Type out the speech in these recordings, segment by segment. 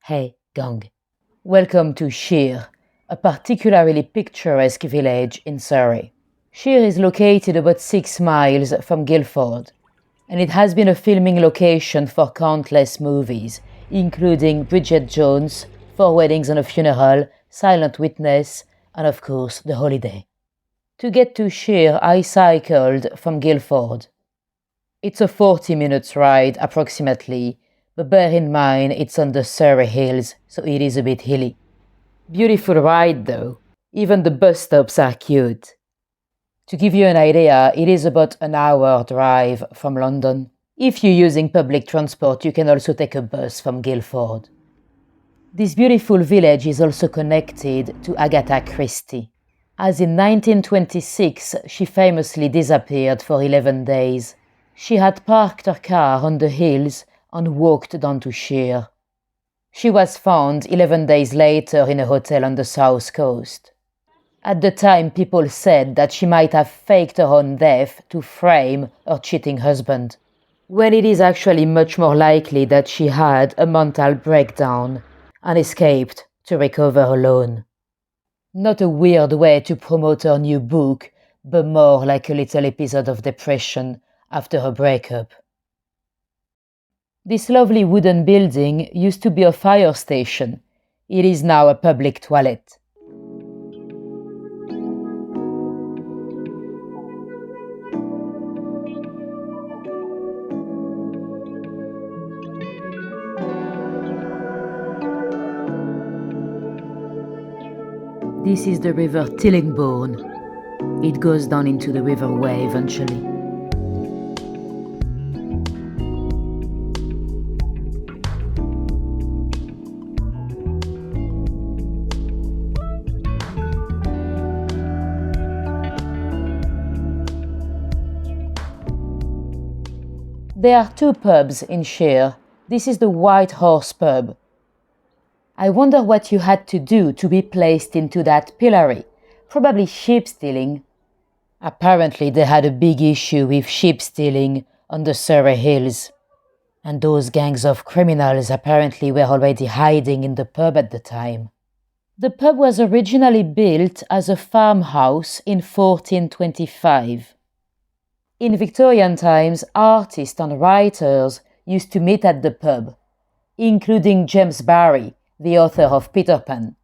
Hey, gang. Welcome to Shere, a particularly picturesque village in Surrey. Shere is located about 6 miles from Guildford, and it has been a filming location for countless movies, including Bridget Jones, Four Weddings and a Funeral, Silent Witness, and of course, The Holiday. To get to Shere, I cycled from Guildford. It's a 40 minutes ride approximately, but bear in mind it's on the Surrey Hills, so it is a bit hilly. Beautiful ride though. Even the bus stops are cute. To give you an idea, it is about an hour drive from London. If you're using public transport, you can also take a bus from Guildford. This beautiful village is also connected to Agatha Christie, as in 1926 she famously disappeared for 11 days. She had parked her car on the hills and walked down to Shere. She was found 11 days later in a hotel on the south coast. At the time, people said that she might have faked her own death to frame her cheating husband, when it is actually much more likely that she had a mental breakdown and escaped to recover alone. Not a weird way to promote her new book, but more like a little episode of depression after her breakup. This lovely wooden building used to be a fire station. It is now a public toilet. This is the river Tillingbourne. It goes down into the River Wey eventually. There are two pubs in Shere. This is the White Horse pub. I wonder what you had to do to be placed into that pillory. Probably sheep stealing. Apparently they had a big issue with sheep stealing on the Surrey Hills. And those gangs of criminals apparently were already hiding in the pub at the time. The pub was originally built as a farmhouse in 1425. In Victorian times, artists and writers used to meet at the pub, including James Barrie, the author of Peter Pan.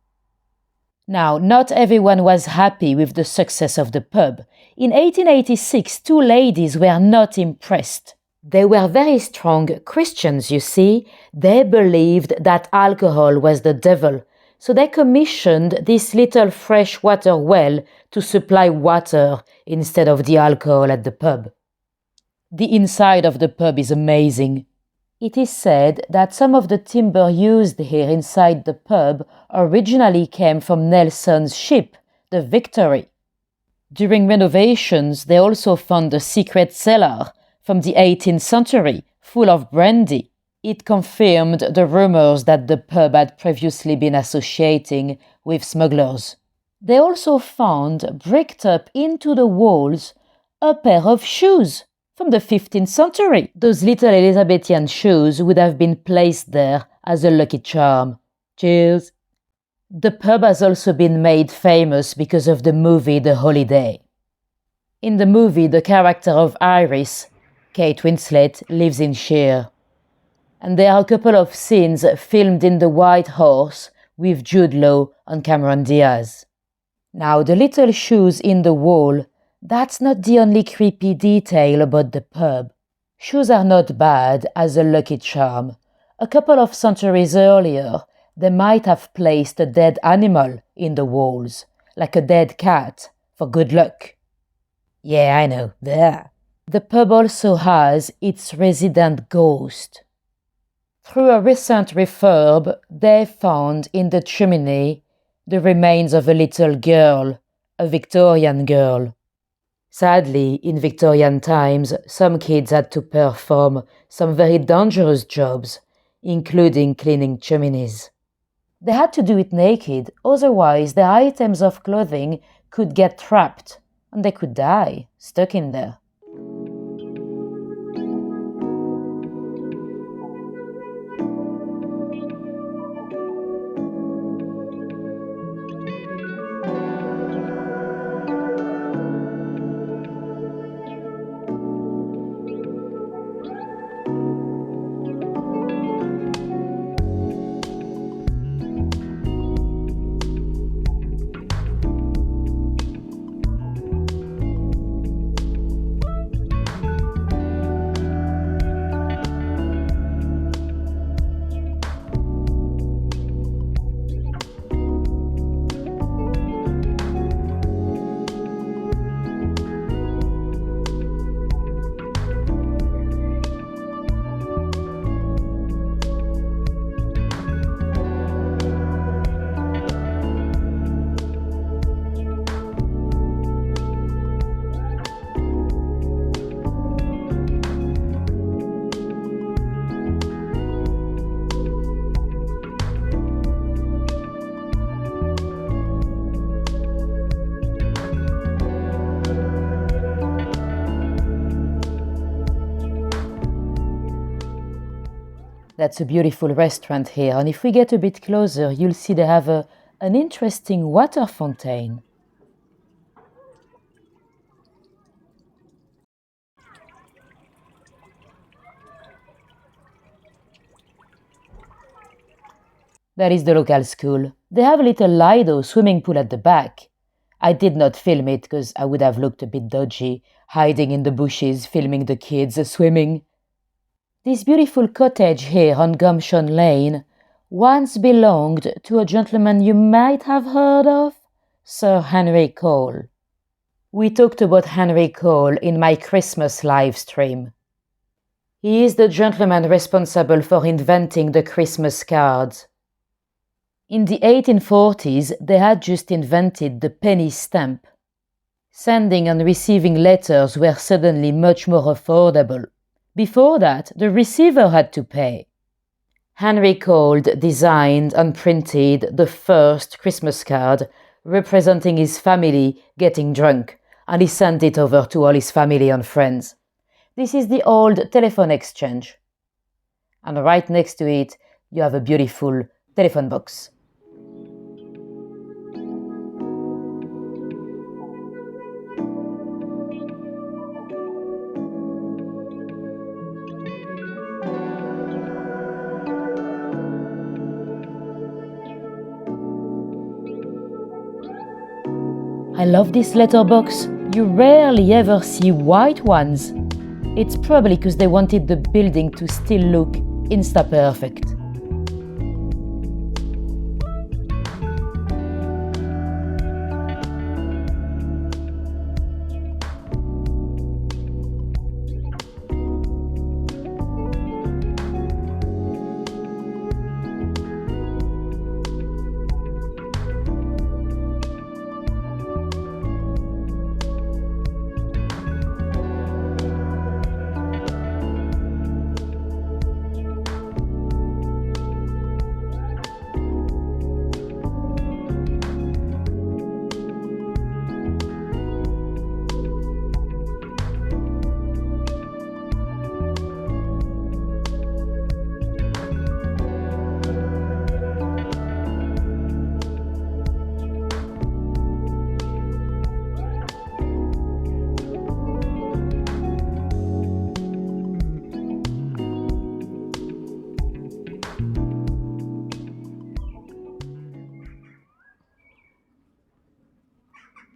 Now, not everyone was happy with the success of the pub. In 1886, two ladies were not impressed. They were very strong Christians, you see. They believed that alcohol was the devil, so they commissioned this little freshwater well to supply water instead of the alcohol at the pub. The inside of the pub is amazing. It is said that some of the timber used here inside the pub originally came from Nelson's ship, the Victory. During renovations, they also found a secret cellar from the 18th century, full of brandy. It confirmed the rumors that the pub had previously been associating with smugglers. They also found, bricked up into the walls, a pair of shoes from the 15th century. Those little Elizabethan shoes would have been placed there as a lucky charm. Cheers! The pub has also been made famous because of the movie The Holiday. In the movie, the character of Iris, Kate Winslet, lives in Shere. And there are a couple of scenes filmed in the White Horse with Jude Law and Cameron Diaz. Now, the little shoes in the wall, that's not the only creepy detail about the pub. Shoes are not bad as a lucky charm. A couple of centuries earlier, they might have placed a dead animal in the walls, like a dead cat, for good luck. Yeah, I know, there. The pub also has its resident ghost. Through a recent refurb, they found in the chimney the remains of a little girl, a Victorian girl. Sadly, in Victorian times, some kids had to perform some very dangerous jobs, including cleaning chimneys. They had to do it naked, otherwise their items of clothing could get trapped and they could die, stuck in there. That's a beautiful restaurant here, and if we get a bit closer, you'll see they have an interesting water fountain. That is the local school. They have a little Lido swimming pool at the back. I did not film it because I would have looked a bit dodgy, hiding in the bushes, filming the kids swimming. This beautiful cottage here on Gumption Lane once belonged to a gentleman you might have heard of, Sir Henry Cole. We talked about Henry Cole in my Christmas live stream. He is the gentleman responsible for inventing the Christmas cards. In the 1840s, they had just invented the penny stamp. Sending and receiving letters were suddenly much more affordable. Before that, the receiver had to pay. Henry Cole designed and printed the first Christmas card representing his family getting drunk, and he sent it over to all his family and friends. This is the old telephone exchange. And right next to it, you have a beautiful telephone box. I love this letterbox. You rarely ever see white ones. It's probably because they wanted the building to still look insta-perfect.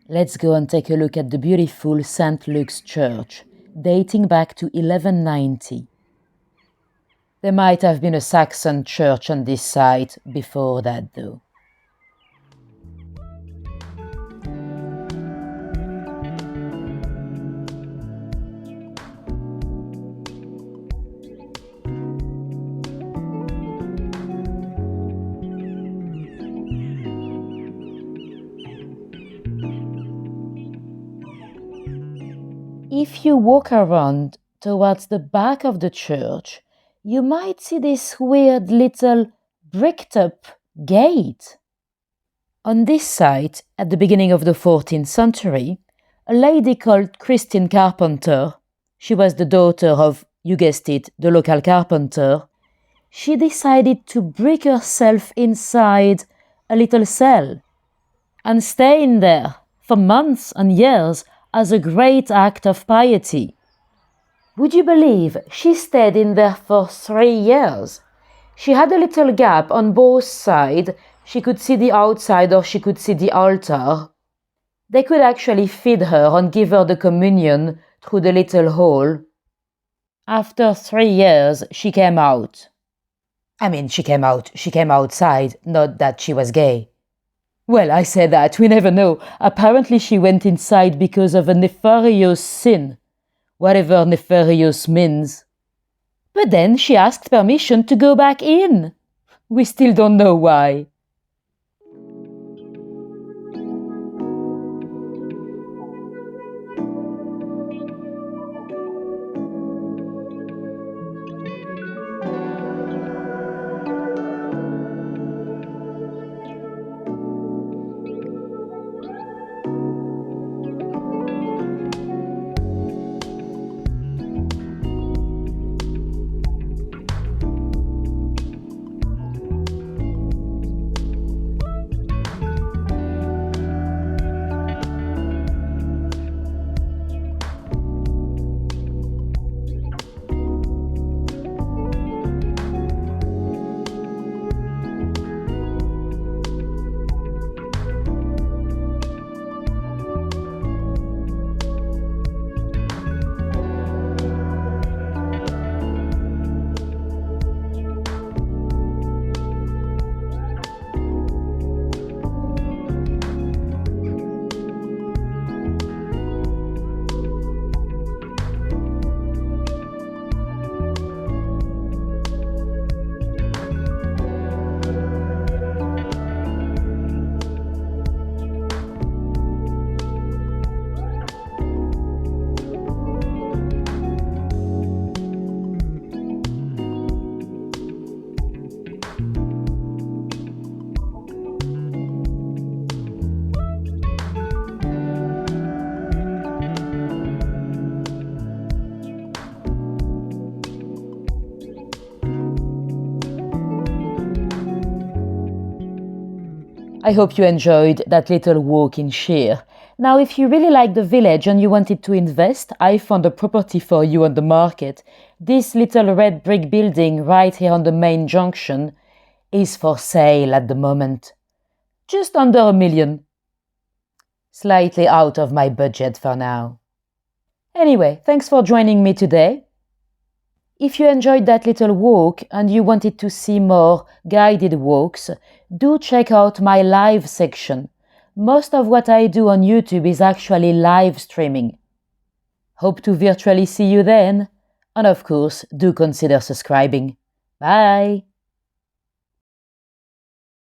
Let's go and take a look at the beautiful St. Luke's Church, dating back to 1190. There might have been a Saxon church on this site before that, though. If you walk around towards the back of the church, you might see this weird little bricked up gate. On this site, at the beginning of the 14th century, a lady called Christine Carpenter, she was the daughter of, you guessed it, the local carpenter, she decided to brick herself inside a little cell and stay in there for months and years as a great act of piety. Would you believe she stayed in there for 3 years? She had a little gap on both sides. She could see the outside or she could see the altar. They could actually feed her and give her the communion through the little hole. After 3 years, she came out. She came outside, not that she was gay. Well, I say that, we never know. Apparently she went inside because of a nefarious sin, whatever nefarious means. But then she asked permission to go back in. We still don't know why. I hope you enjoyed that little walk in Shere. Now, if you really like the village and you wanted to invest, I found a property for you on the market. This little red brick building right here on the main junction is for sale at the moment. Just under $1 million. Slightly out of my budget for now. Anyway, thanks for joining me today. If you enjoyed that little walk and you wanted to see more guided walks, do check out my live section. Most of what I do on YouTube is actually live streaming. Hope to virtually see you then. And of course, do consider subscribing. Bye!